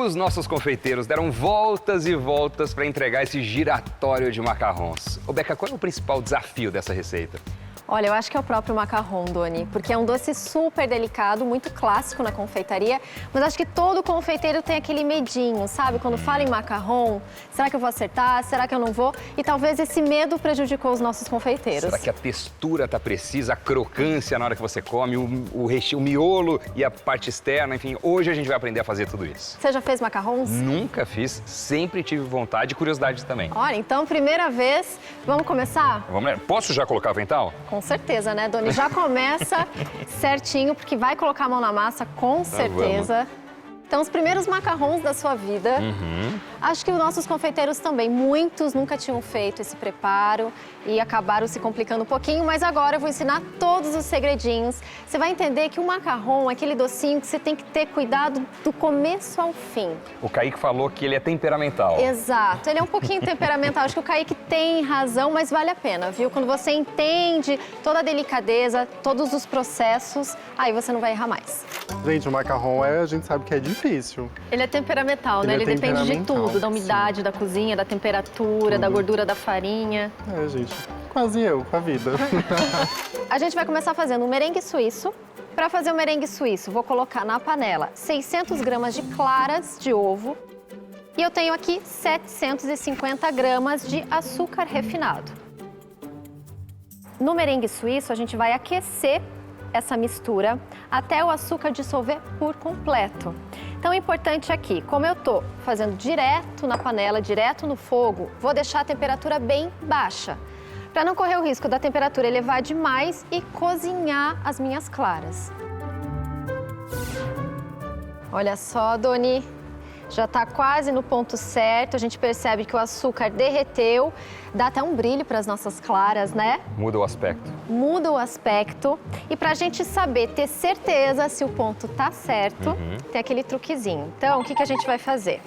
os nossos confeiteiros deram voltas e voltas para entregar esse giratório de macarrons. Ô, Beca, qual é o principal desafio dessa receita? Olha, eu acho que é o próprio macarrão, Doni, porque é um doce super delicado, muito clássico na confeitaria, mas acho que todo confeiteiro tem aquele medinho, sabe? Quando fala em macarrão, será que eu vou acertar? Será que eu não vou? E talvez esse medo prejudicou os nossos confeiteiros. Será que a textura tá precisa, a crocância na hora que você come, o recheio, o miolo e a parte externa, enfim, hoje a gente vai aprender a fazer tudo isso. Você já fez macarrons? Nunca fiz, sempre tive vontade e curiosidade também. Olha, então, primeira vez, vamos começar? Vamos lá. Posso já colocar o avental? Com certeza, né, Doni? Já começa certinho, porque vai colocar a mão na massa, com certeza. Então, os primeiros macarrons da sua vida. Acho que os nossos confeiteiros também. Muitos nunca tinham feito esse preparo e acabaram se complicando um pouquinho, mas agora eu vou ensinar todos os segredinhos. Você vai entender que o macarrão é aquele docinho que você tem que ter cuidado do começo ao fim. O Kaique falou que ele é temperamental. Exato, ele é um pouquinho temperamental. Acho que o Kaique tem razão, mas vale a pena, viu? Quando você entende toda a delicadeza, todos os processos, aí você não vai errar mais. Gente, o macarrão a gente sabe que é difícil. Ele é temperamental, né? Ele depende de tudo, da umidade da cozinha, da temperatura, da gordura da farinha. É, gente, quase eu com a vida. A gente vai começar fazendo um merengue suíço. Para fazer o merengue suíço, vou colocar na panela 600 gramas de claras de ovo. E eu tenho aqui 750 gramas de açúcar refinado. No merengue suíço, a gente vai aquecer essa mistura até o açúcar dissolver por completo. Então, é importante aqui, como eu tô fazendo direto na panela, direto no fogo, vou deixar a temperatura bem baixa, para não correr o risco da temperatura elevar demais e cozinhar as minhas claras. Olha só, Doni, já está quase no ponto certo, a gente percebe que o açúcar derreteu, dá até um brilho para as nossas claras, né? Muda o aspecto. Muda o aspecto. E para a gente saber, ter certeza se o ponto tá certo, tem aquele truquezinho. Então, o que a gente vai fazer?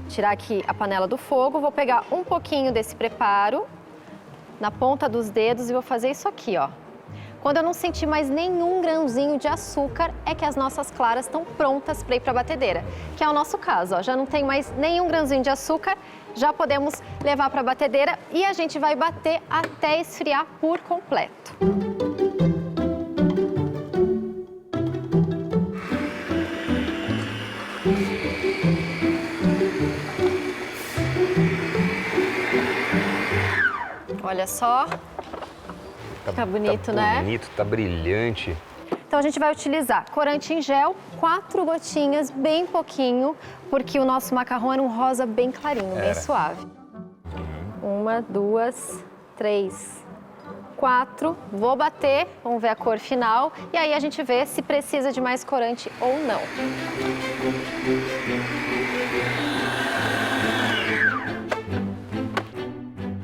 Tirar aqui a panela do fogo, vou pegar um pouquinho desse preparo na ponta dos dedos e vou fazer isso aqui, ó. Quando eu não sentir mais nenhum grãozinho de açúcar, é que as nossas claras estão prontas para ir para a batedeira, que é o nosso caso, ó. Já não tem mais nenhum grãozinho de açúcar, já podemos levar para a batedeira e a gente vai bater até esfriar por completo. Olha só. Fica bonito, né? Tá bonito, tá brilhante. Então, a gente vai utilizar corante em gel, 4 gotinhas, bem pouquinho, porque o nosso macarrão era um rosa bem clarinho, bem suave. 1, 2, 3, 4. Vou bater, vamos ver a cor final, e aí a gente vê se precisa de mais corante ou não.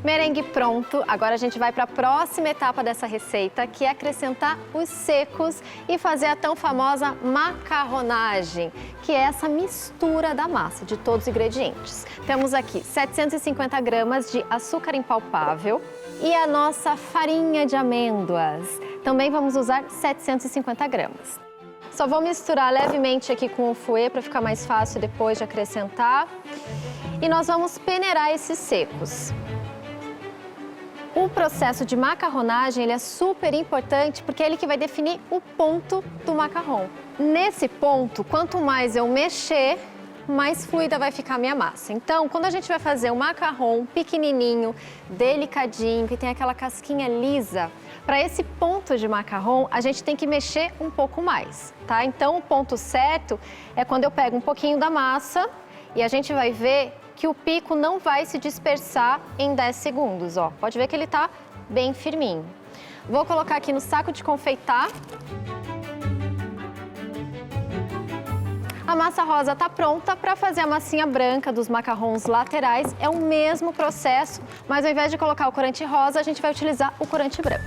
Merengue pronto, agora a gente vai para a próxima etapa dessa receita, que é acrescentar os secos e fazer a tão famosa macarronagem, que é essa mistura da massa de todos os ingredientes. Temos aqui 750 gramas de açúcar impalpável e a nossa farinha de amêndoas. Também vamos usar 750 gramas. Só vou misturar levemente aqui com o fouet para ficar mais fácil depois de acrescentar. E nós vamos peneirar esses secos. O processo de macarronagem ele é super importante porque é ele que vai definir o ponto do macarrão. Nesse ponto, quanto mais eu mexer, mais fluida vai ficar a minha massa. Então, quando a gente vai fazer um macarrão pequenininho, delicadinho, que tem aquela casquinha lisa, para esse ponto de macarrão, a gente tem que mexer um pouco mais, tá? Então, o ponto certo é quando eu pego um pouquinho da massa e a gente vai ver que o pico não vai se dispersar em 10 segundos, ó. Pode ver que ele tá bem firminho. Vou colocar aqui no saco de confeitar. A massa rosa tá pronta para fazer a massinha branca dos macarrons laterais. É o mesmo processo, mas ao invés de colocar o corante rosa, a gente vai utilizar o corante branco.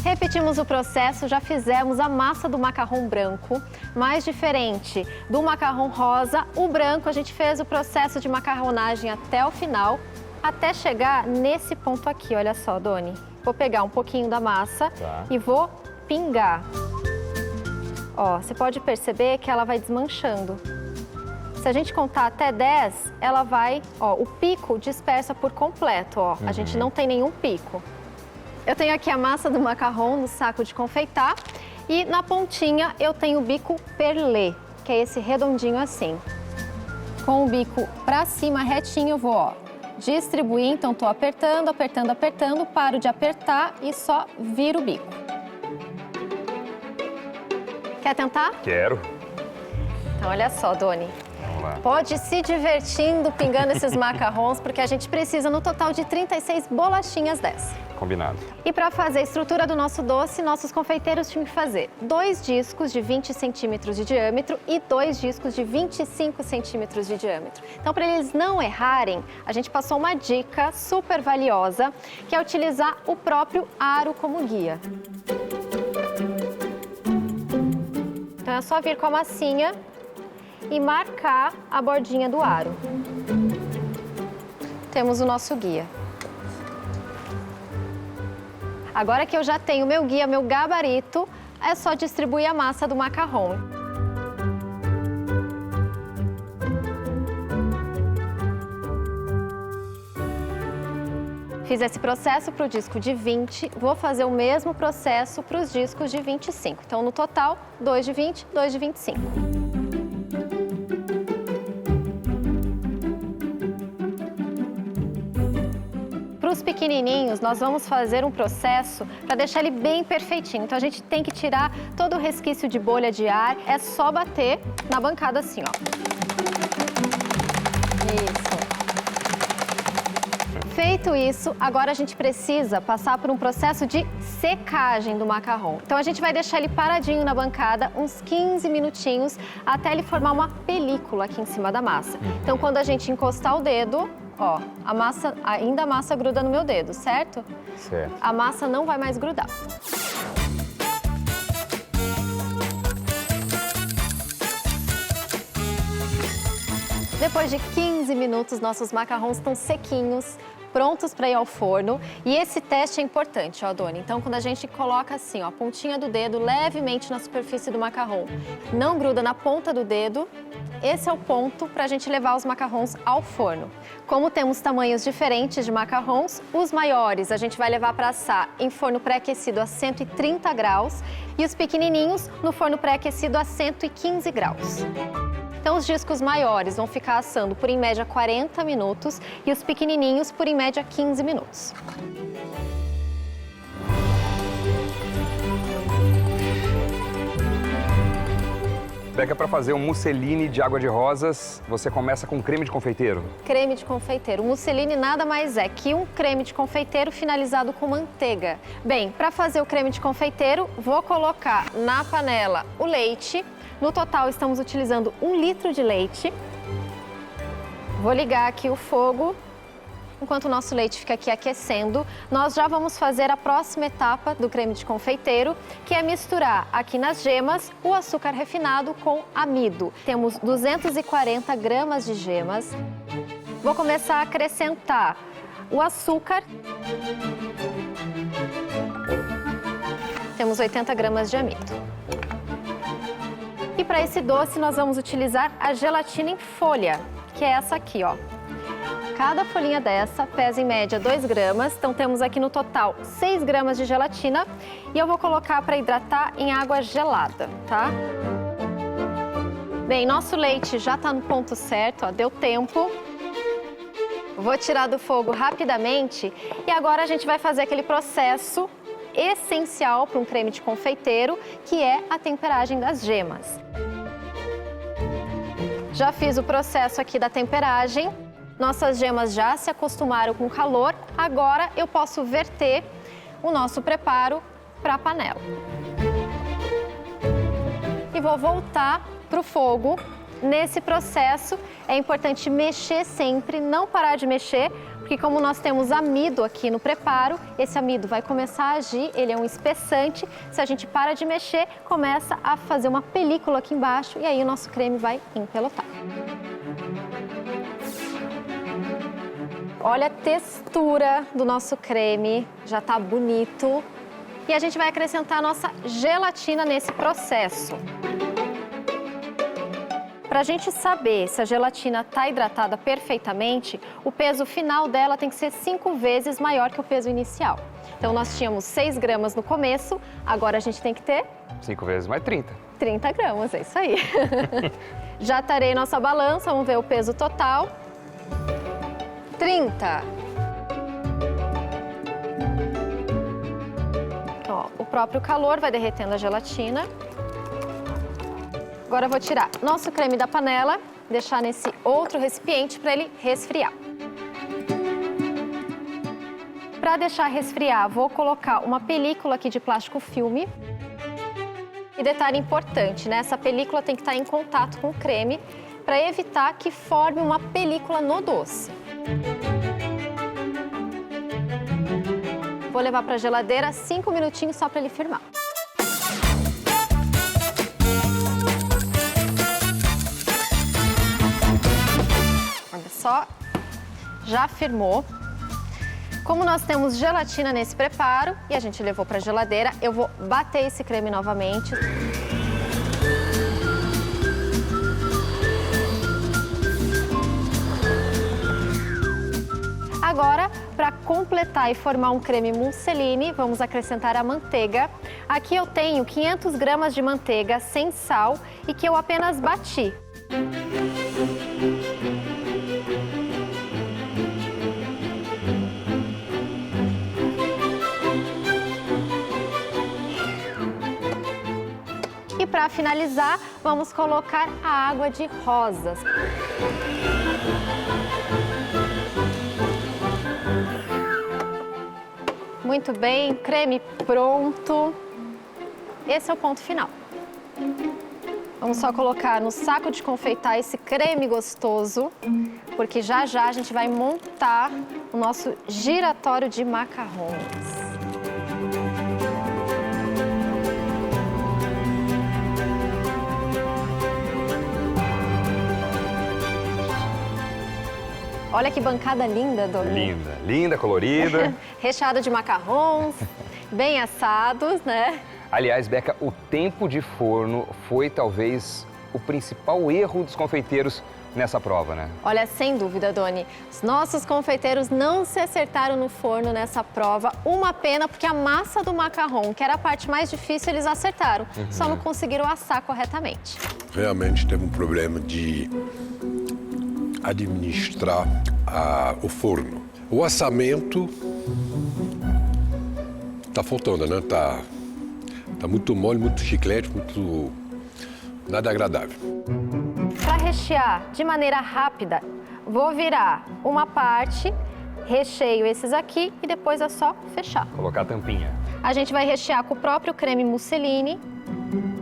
Repetimos o processo, já fizemos a massa do macarrão branco, mas diferente do macarrão rosa, o branco a gente fez o processo de macarronagem até o final, até chegar nesse ponto aqui, olha só, Doni. Vou pegar um pouquinho da massa e vou pingar. Ó, você pode perceber que ela vai desmanchando. Se a gente contar até 10, ela vai, ó, o pico dispersa por completo, ó. A gente não tem nenhum pico. Eu tenho aqui a massa do macarrão no saco de confeitar e na pontinha eu tenho o bico perlé, que é esse redondinho assim. Com o bico pra cima retinho eu vou, ó, distribuir, então tô apertando, apertando, apertando, paro de apertar e só viro o bico. Quer tentar? Quero. Então olha só, Doni. Vamos lá. Pode ir se divertindo pingando esses macarrons, porque a gente precisa no total de 36 bolachinhas dessas. Combinado. E para fazer a estrutura do nosso doce, nossos confeiteiros tinham que fazer 2 discos de 20 centímetros de diâmetro e 2 discos de 25 centímetros de diâmetro. Então, para eles não errarem, a gente passou uma dica super valiosa, que é utilizar o próprio aro como guia. Então, é só vir com a massinha e marcar a bordinha do aro. Temos o nosso guia. Agora que eu já tenho meu guia, meu gabarito, é só distribuir a massa do macarrão. Fiz esse processo para o disco de 20, vou fazer o mesmo processo para os discos de 25. Então, no total, 2 de 20, 2 de 25. Para os pequenininhos, nós vamos fazer um processo para deixar ele bem perfeitinho. Então, a gente tem que tirar todo o resquício de bolha de ar. É só bater na bancada assim, ó. Isso. Feito isso, agora a gente precisa passar por um processo de secagem do macarrão. Então, a gente vai deixar ele paradinho na bancada uns 15 minutinhos até ele formar uma película aqui em cima da massa. Então, quando a gente encostar o dedo, ó, ainda a massa gruda no meu dedo, certo? Certo. A massa não vai mais grudar. Depois de 15 minutos, nossos macarrões estão sequinhos, prontos para ir ao forno. E esse teste é importante, ó, Doni. Então, quando a gente coloca assim, ó, a pontinha do dedo levemente na superfície do macarrão, não gruda na ponta do dedo, esse é o ponto para a gente levar os macarrões ao forno. Como temos tamanhos diferentes de macarrões, os maiores a gente vai levar para assar em forno pré-aquecido a 130 graus e os pequenininhos no forno pré-aquecido a 115 graus. Então, os discos maiores vão ficar assando por, em média, 40 minutos e os pequenininhos por, em média, 15 minutos. Beca, para fazer um musseline de água de rosas, você começa com creme de confeiteiro? Creme de confeiteiro. O musseline nada mais é que um creme de confeiteiro finalizado com manteiga. Bem, para fazer o creme de confeiteiro, vou colocar na panela o leite. No total, estamos utilizando 1 litro de leite. Vou ligar aqui o fogo. Enquanto o nosso leite fica aqui aquecendo, nós já vamos fazer a próxima etapa do creme de confeiteiro, que é misturar aqui nas gemas o açúcar refinado com amido. Temos 240 gramas de gemas. Vou começar a acrescentar o açúcar. Temos 80 gramas de amido. E para esse doce, nós vamos utilizar a gelatina em folha, que é essa aqui, ó. Cada folhinha dessa pesa em média 2 gramas, então temos aqui no total 6 gramas de gelatina e eu vou colocar para hidratar em água gelada, tá? Bem, nosso leite já está no ponto certo, ó, deu tempo. Vou tirar do fogo rapidamente e agora a gente vai fazer aquele processo essencial para um creme de confeiteiro, que é a temperagem das gemas. Já fiz o processo aqui da temperagem. Nossas gemas já se acostumaram com o calor, agora eu posso verter o nosso preparo para a panela. E vou voltar para o fogo. Nesse processo é importante mexer sempre, não parar de mexer, porque como nós temos amido aqui no preparo, esse amido vai começar a agir, ele é um espessante. Se a gente para de mexer, começa a fazer uma película aqui embaixo e aí o nosso creme vai empelotar. Olha a textura do nosso creme, já tá bonito. E a gente vai acrescentar a nossa gelatina nesse processo. Para a gente saber se a gelatina está hidratada perfeitamente, o peso final dela tem que ser 5 vezes maior que o peso inicial. Então, nós tínhamos 6 gramas no começo, agora a gente tem que ter 5 vezes mais 30. 30 gramas, é isso aí. Já tarei nossa balança, vamos ver o peso total. 30. Ó, o próprio calor vai derretendo a gelatina. Agora eu vou tirar nosso creme da panela, deixar nesse outro recipiente para ele resfriar. Para deixar resfriar, vou colocar uma película aqui de plástico filme. E detalhe importante, né? Essa película tem que estar em contato com o creme para evitar que forme uma película no doce. Vou levar para a geladeira 5 minutinhos só para ele firmar. Olha só, já firmou. Como nós temos gelatina nesse preparo e a gente levou para a geladeira, eu vou bater esse creme novamente. Agora, para completar e formar um creme mousseline, vamos acrescentar a manteiga. Aqui eu tenho 500 gramas de manteiga sem sal e que eu apenas bati. E para finalizar, vamos colocar a água de rosas. Muito bem, creme pronto. Esse é o ponto final. Vamos só colocar no saco de confeitar esse creme gostoso, porque já já a gente vai montar o nosso giratório de macarrons. Olha que bancada linda, Doni. Linda, linda, colorida. Recheado de macarrons, bem assados, né? Aliás, Beca, o tempo de forno foi talvez o principal erro dos confeiteiros nessa prova, né? Olha, sem dúvida, Doni. Os nossos confeiteiros não se acertaram no forno nessa prova. Uma pena, porque a massa do macarrão, que era a parte mais difícil, eles acertaram. Só não conseguiram assar corretamente. Realmente teve um problema de administrar o forno. O assamento tá faltando, né? Tá muito mole, muito chiclete, muito nada agradável. Para rechear de maneira rápida, vou virar uma parte, recheio esses aqui e depois é só fechar. Colocar a tampinha. A gente vai rechear com o próprio creme mousseline.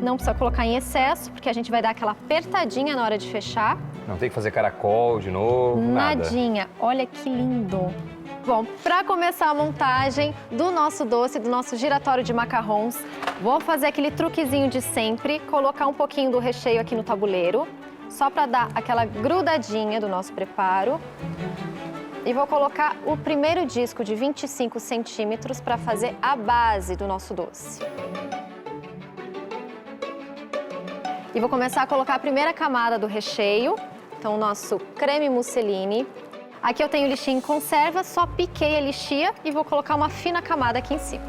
Não precisa colocar em excesso, porque a gente vai dar aquela apertadinha na hora de fechar. Não tem que fazer caracol de novo, nada. Nadinha. Olha que lindo. Bom, para começar a montagem do nosso doce, do nosso giratório de macarrons, vou fazer aquele truquezinho de sempre, colocar um pouquinho do recheio aqui no tabuleiro, só para dar aquela grudadinha do nosso preparo. E vou colocar o primeiro disco de 25 centímetros para fazer a base do nosso doce. E vou começar a colocar a primeira camada do recheio, então o nosso creme mousseline. Aqui eu tenho lixia em conserva, só piquei a lixia e vou colocar uma fina camada aqui em cima.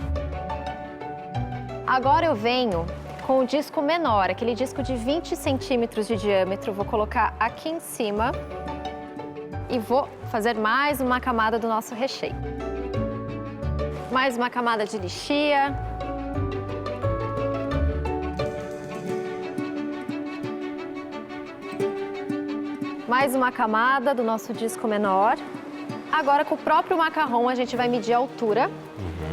Agora eu venho com o disco menor, aquele disco de 20 centímetros de diâmetro, vou colocar aqui em cima e vou fazer mais uma camada do nosso recheio. Mais uma camada de lixia. Mais uma camada do nosso disco menor. Agora, com o próprio macarrão, a gente vai medir a altura.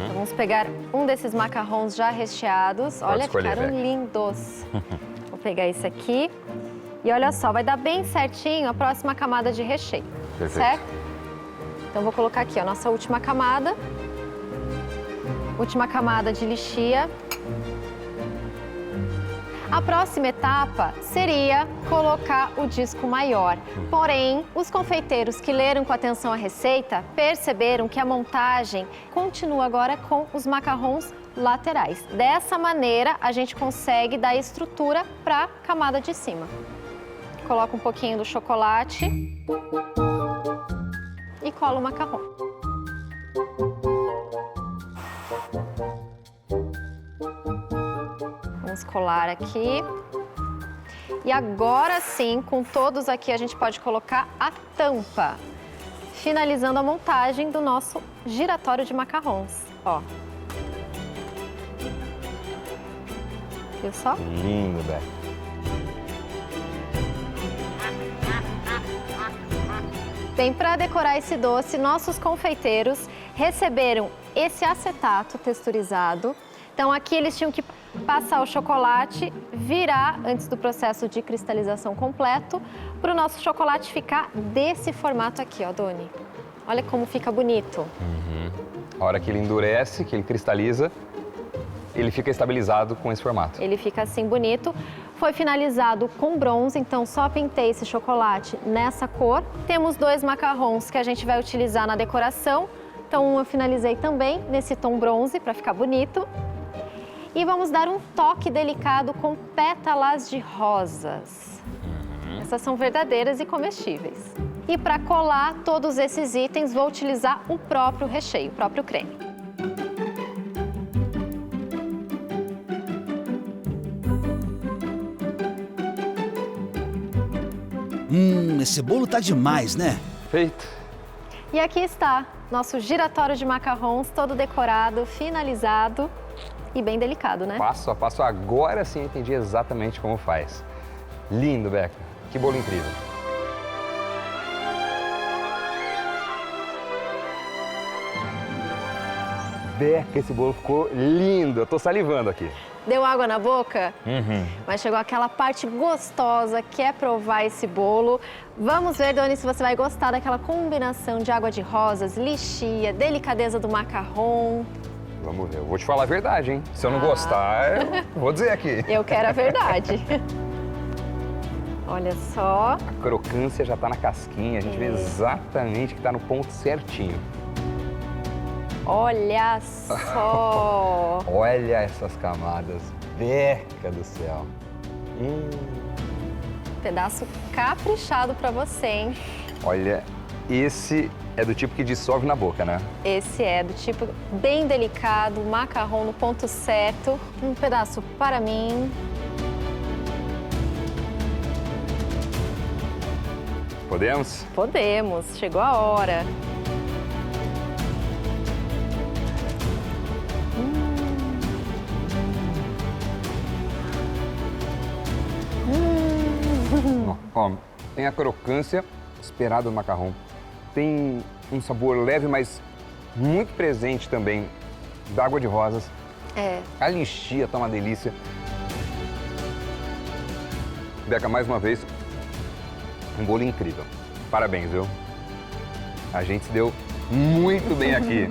Então, vamos pegar um desses macarrons já recheados. Olha, ficaram lindos. Vou pegar esse aqui. E olha só, vai dar bem certinho a próxima camada de recheio. Perfeito. Certo? Então, vou colocar aqui a nossa última camada. Última camada de lixia. A próxima etapa seria colocar o disco maior. Porém, os confeiteiros que leram com atenção a receita perceberam que a montagem continua agora com os macarrons laterais. Dessa maneira, a gente consegue dar estrutura para a camada de cima. Coloca um pouquinho do chocolate e cola o macarrão. Vamos colar aqui. E agora sim, com todos aqui, a gente pode colocar a tampa, finalizando a montagem do nosso giratório de macarrons. Ó. Viu só? Lindo, Beca. Bem, para decorar esse doce, nossos confeiteiros receberam esse acetato texturizado. Então, aqui eles tinham que passar o chocolate, virar antes do processo de cristalização completo, para o nosso chocolate ficar desse formato aqui, ó, Doni. Olha como fica bonito. A hora que ele endurece, que ele cristaliza, ele fica estabilizado com esse formato. Ele fica assim bonito. Foi finalizado com bronze, então só pintei esse chocolate nessa cor. Temos 2 macarrons que a gente vai utilizar na decoração. Então eu finalizei também nesse tom bronze para ficar bonito. E vamos dar um toque delicado com pétalas de rosas. Essas são verdadeiras e comestíveis. E para colar todos esses itens, vou utilizar o próprio recheio, o próprio creme. Esse bolo tá demais, né? Feito. E aqui está nosso giratório de macarrons, todo decorado, finalizado e bem delicado, né? Passo a passo, agora sim eu entendi exatamente como faz. Lindo, Beca. Que bolo incrível. Beca, esse bolo ficou lindo. Eu tô salivando aqui. Deu água na boca? Mas chegou aquela parte gostosa que é provar esse bolo. Vamos ver, Doni, se você vai gostar daquela combinação de água de rosas, lichia, delicadeza do macarrão. Vamos ver. Eu vou te falar a verdade, hein? Se eu não gostar, eu vou dizer aqui. Eu quero a verdade. Olha só. A crocância já tá na casquinha. A gente vê exatamente que tá no ponto certinho. Olha só! Olha essas camadas. Beca do céu. Pedaço caprichado pra você, hein? Olha, esse é do tipo que dissolve na boca, né? Esse é do tipo bem delicado, macarrão no ponto certo. Um pedaço para mim. Podemos? Podemos, chegou a hora. Ó, tem a crocância esperada do macarrão. Tem um sabor leve, mas muito presente também da água de rosas. É. A lichia tá uma delícia. Beca, mais uma vez, um bolo incrível. Parabéns, viu? A gente se deu muito bem aqui.